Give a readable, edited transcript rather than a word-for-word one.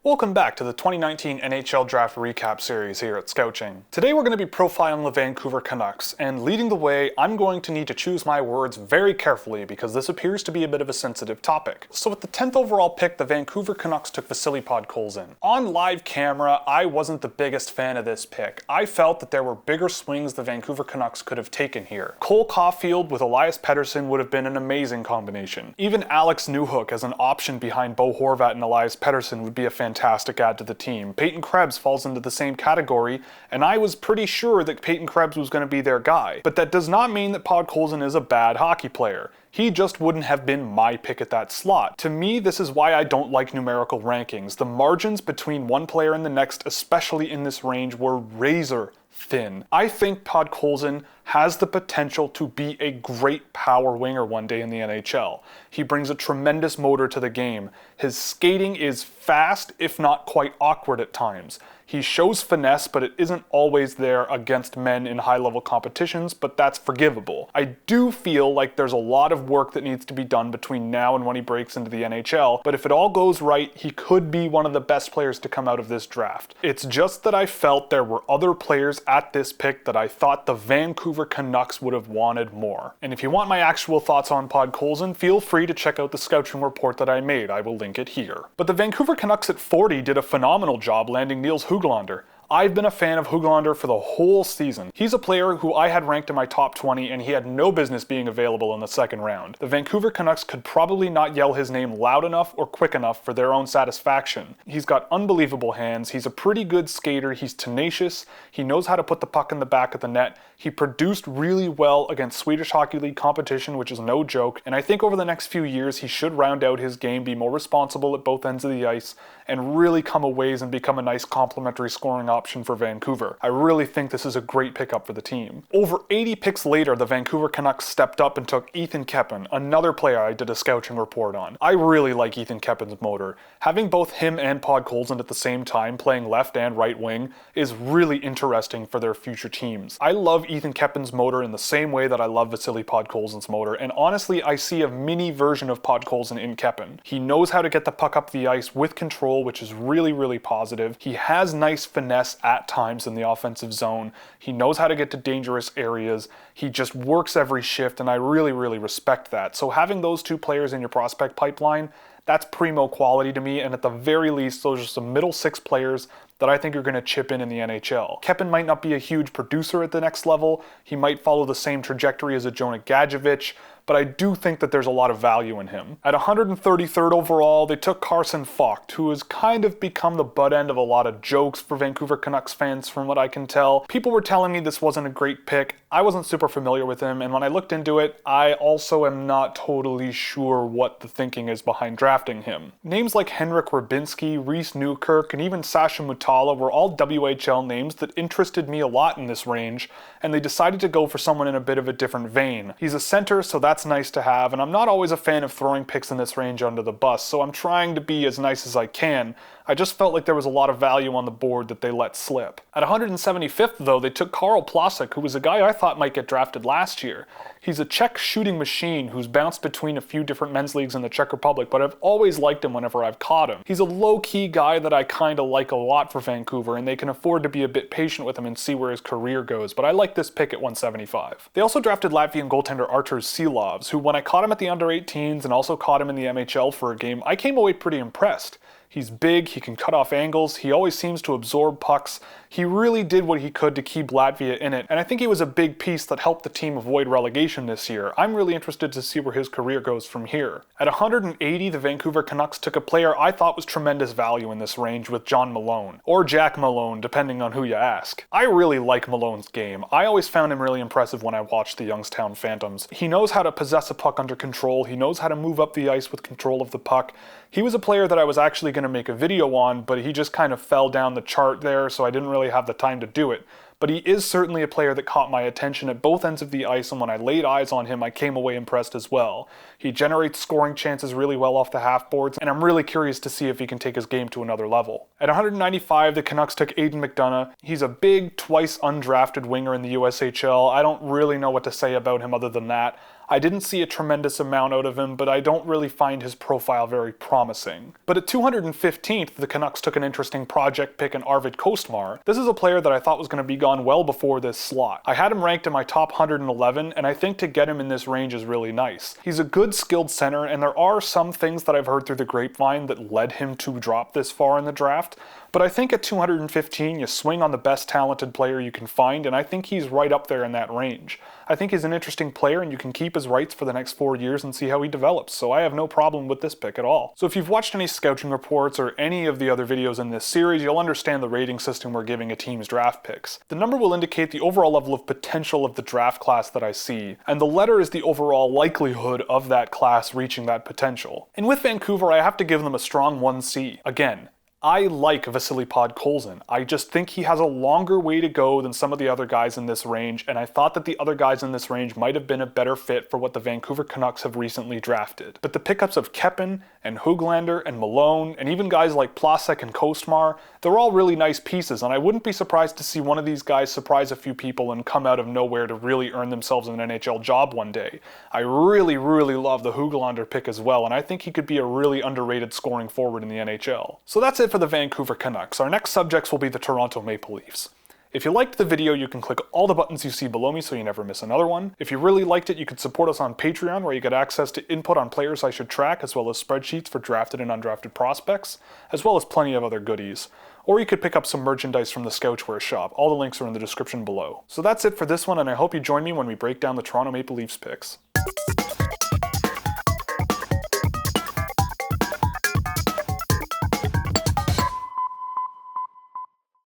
Welcome back to the 2019 NHL Draft recap series here at Scouching. Today we're going to be profiling the Vancouver Canucks, and leading the way, I'm going to need to choose my words very carefully because this appears to be a bit of a sensitive topic. So with the 10th overall pick, the Vancouver Canucks took Vasily Podkolzin. On live camera, I wasn't the biggest fan of this pick. I felt that there were bigger swings the Vancouver Canucks could have taken here. Cole Caulfield with Elias Pettersson would have been an amazing combination. Even Alex Newhook as an option behind Bo Horvat and Elias Pettersson would be a fantastic add to the team. Peyton Krebs falls into the same category, and I was pretty sure that Peyton Krebs was going to be their guy. But that does not mean that Podkolzin is a bad hockey player. He just wouldn't have been my pick at that slot. To me, this is why I don't like numerical rankings. The margins between one player and the next, especially in this range, were razor thin. I think Podkolzin has the potential to be a great power winger one day in the NHL. He brings a tremendous motor to the game. His skating is fast, if not quite awkward at times. He shows finesse, but it isn't always there against men in high-level competitions, but that's forgivable. I do feel like there's a lot of work that needs to be done between now and when he breaks into the NHL, but if it all goes right, he could be one of the best players to come out of this draft. It's just that I felt there were other players at this pick that I thought the Vancouver Canucks would have wanted more. And if you want my actual thoughts on Podkolzin, feel free to check out the Scouching report that I made. I will link it here. But the Vancouver Canucks at 40 did a phenomenal job landing Niels Höglander. I've been a fan of Höglander for the whole season. He's a player who I had ranked in my top 20 and he had no business being available in the second round. The Vancouver Canucks could probably not yell his name loud enough or quick enough for their own satisfaction. He's got unbelievable hands, he's a pretty good skater, he's tenacious, he knows how to put the puck in the back of the net, he produced really well against Swedish Hockey League competition, which is no joke, and I think over the next few years he should round out his game, be more responsible at both ends of the ice, and really come a ways and become a nice complementary scoring option for Vancouver. I really think this is a great pickup for the team. Over 80 picks later, the Vancouver Canucks stepped up and took Ethan Keppen, another player I did a Scouching report on. I really like Ethan Keppen's motor. Having both him and Podkolzin at the same time playing left and right wing is really interesting for their future teams. I love Ethan Keppen's motor in the same way that I love Vasily Podkolzin's motor, and honestly I see a mini version of Podkolzin in Keppen. He knows how to get the puck up the ice with control, which is really positive. He has nice finesse at times in the offensive zone. He knows how to get to dangerous areas. He just works every shift, and I really respect that. So having those two players in your prospect pipeline, that's primo quality to me, and at the very least, those are some middle six players that I think are going to chip in the NHL. Keppen might not be a huge producer at the next level. He might follow the same trajectory as a Jonah Gadjevich, but I do think that there's a lot of value in him. At 133rd overall, they took Carson Focht, who has kind of become the butt end of a lot of jokes for Vancouver Canucks fans from what I can tell. People were telling me this wasn't a great pick. I wasn't super familiar with him, and when I looked into it, I also am not totally sure what the thinking is behind drafting him. Names like Henrik Rybinski, Reese Newkirk, and even Sasha Mutala were all WHL names that interested me a lot in this range, and they decided to go for someone in a bit of a different vein. He's a center, so that's nice to have, and I'm not always a fan of throwing picks in this range under the bus, so I'm trying to be as nice as I can. I just felt like there was a lot of value on the board that they let slip. At 175th, though, they took Karl Plasek, who was a guy I thought might get drafted last year. He's a Czech shooting machine who's bounced between a few different men's leagues in the Czech Republic, but I've always liked him whenever I've caught him. He's a low-key guy that I kinda like a lot for Vancouver, and they can afford to be a bit patient with him and see where his career goes, but I like this pick at 175. They also drafted Latvian goaltender Arturs Silovs, who when I caught him at the under-18s and also caught him in the MHL for a game, I came away pretty impressed. He's big, he can cut off angles, he always seems to absorb pucks. He really did what he could to keep Latvia in it, and I think he was a big piece that helped the team avoid relegation this year. I'm really interested to see where his career goes from here. At 180, the Vancouver Canucks took a player I thought was tremendous value in this range with John Malone, or Jack Malone, depending on who you ask. I really like Malone's game. I always found him really impressive when I watched the Youngstown Phantoms. He knows how to possess a puck under control, he knows how to move up the ice with control of the puck. He was a player that I was actually going to make a video on, but he just kind of fell down the chart there, so I didn't really have the time to do it. But he is certainly a player that caught my attention at both ends of the ice, and when I laid eyes on him, I came away impressed as well. He generates scoring chances really well off the half boards, and I'm really curious to see if he can take his game to another level. At 195, the Canucks took Aidan McDonough. He's a big, twice undrafted winger in the USHL. I don't really know what to say about him other than that. I didn't see a tremendous amount out of him, but I don't really find his profile very promising. But at 215th, the Canucks took an interesting project pick in Arvid Kostmar. This is a player that I thought was going to be gone well before this slot. I had him ranked in my top 111, and I think to get him in this range is really nice. He's a good skilled center, and there are some things that I've heard through the grapevine that led him to drop this far in the draft. But I think at 215, you swing on the best talented player you can find, and I think he's right up there in that range. I think he's an interesting player, and you can keep his rights for the next 4 years and see how he develops, so I have no problem with this pick at all. So if you've watched any scouting reports or any of the other videos in this series, you'll understand the rating system we're giving a team's draft picks. The number will indicate the overall level of potential of the draft class that I see, and the letter is the overall likelihood of that class reaching that potential. And with Vancouver, I have to give them a strong 1C. Again, I like Vasily Podkolzin. I just think he has a longer way to go than some of the other guys in this range, and I thought that the other guys in this range might have been a better fit for what the Vancouver Canucks have recently drafted. But the pickups of Keppen and Höglander and Malone, and even guys like Plasek and Kostmar, they're all really nice pieces, and I wouldn't be surprised to see one of these guys surprise a few people and come out of nowhere to really earn themselves an NHL job one day. I really love the Höglander pick as well, and I think he could be a really underrated scoring forward in the NHL. So that's it for the Vancouver Canucks. Our next subjects will be the Toronto Maple Leafs. If you liked the video, you can click all the buttons you see below me so you never miss another one. If you really liked it, you could support us on Patreon, where you get access to input on players I should track, as well as spreadsheets for drafted and undrafted prospects, as well as plenty of other goodies. Or you could pick up some merchandise from the Scouchwear shop. All the links are in the description below. So that's it for this one, and I hope you join me when we break down the Toronto Maple Leafs picks.